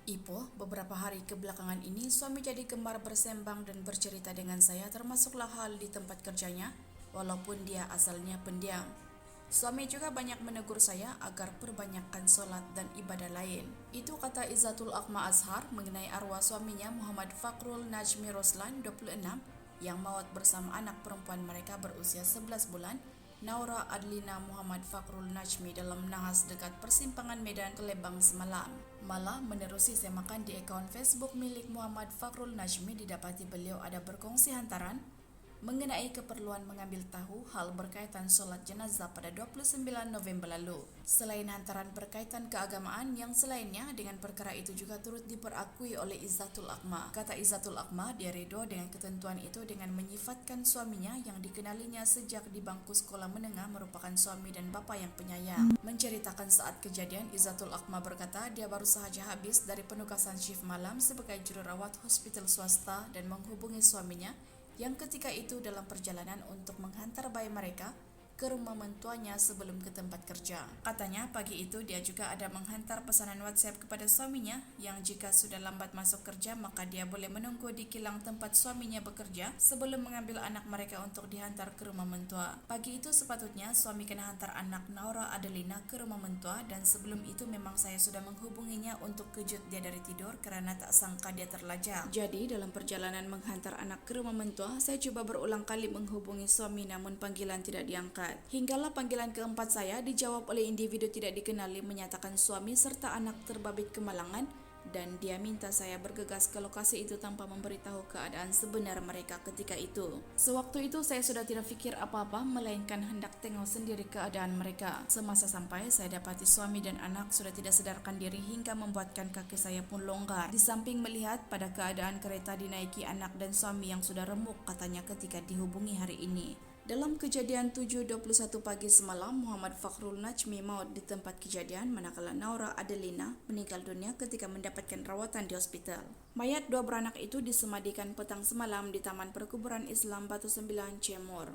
Ipo, beberapa hari kebelakangan ini suami jadi gemar bersembang dan bercerita dengan saya termasuklah hal di tempat kerjanya, walaupun dia asalnya pendiam. Suami juga banyak menegur saya agar perbanyakkan sholat dan ibadah lain. Itu kata Izzatul Akma Azhar mengenai arwah suaminya Muhammad Fakrul Najmi Roslan 26 yang maut bersama anak perempuan mereka berusia 11 bulan, Naura Adlina Muhammad Fakrul Najmi dalam nahas dekat persimpangan Medan Kelebang semalam. Malah menerusi semakan di akaun Facebook milik Muhammad Fakrul Najmi didapati beliau ada berkongsi hantaran mengenai keperluan mengambil tahu hal berkaitan sholat jenazah pada 29 November lalu. Selain hantaran berkaitan keagamaan yang selainnya dengan perkara itu juga turut diperakui oleh Izzatul Akma. Kata Izzatul Akma, dia ridho dengan ketentuan itu dengan menyifatkan suaminya yang dikenalinya sejak di bangku sekolah menengah merupakan suami dan bapa yang penyayang. Menceritakan saat kejadian, Izzatul Akma berkata dia baru sahaja habis dari penugasan shift malam sebagai jururawat hospital swasta dan menghubungi suaminya yang ketika itu dalam perjalanan untuk menghantar bayi mereka ke rumah mentuanya sebelum ke tempat kerja. Katanya pagi itu dia juga ada menghantar pesanan WhatsApp kepada suaminya yang jika sudah lambat masuk kerja maka dia boleh menunggu di kilang tempat suaminya bekerja sebelum mengambil anak mereka untuk dihantar ke rumah mentua. Pagi itu sepatutnya suami kena hantar anak Naura Adelina ke rumah mentua dan sebelum itu memang saya sudah menghubunginya untuk kejut dia dari tidur karena tak sangka dia terlajak. Jadi dalam perjalanan menghantar anak ke rumah mentua, saya coba berulang kali menghubungi suami namun panggilan tidak diangkat. Hinggalah panggilan keempat saya dijawab oleh individu tidak dikenali menyatakan suami serta anak terbabit kemalangan dan dia minta saya bergegas ke lokasi itu tanpa memberitahu keadaan sebenar mereka ketika itu. Sewaktu itu saya sudah tidak fikir apa-apa melainkan hendak tengok sendiri keadaan mereka. Semasa sampai saya dapati suami dan anak sudah tidak sadarkan diri hingga membuatkan kaki saya pun longgar. Di samping melihat pada keadaan kereta dinaiki anak dan suami yang sudah remuk katanya ketika dihubungi hari ini. Dalam kejadian 7.21 pagi semalam, Muhammad Fakhrul Najmi maut di tempat kejadian manakala Naura Adelina meninggal dunia ketika mendapatkan rawatan di hospital. Mayat dua beranak itu disemadikan petang semalam di Taman Perkuburan Islam Batu Sembilan, Cemur.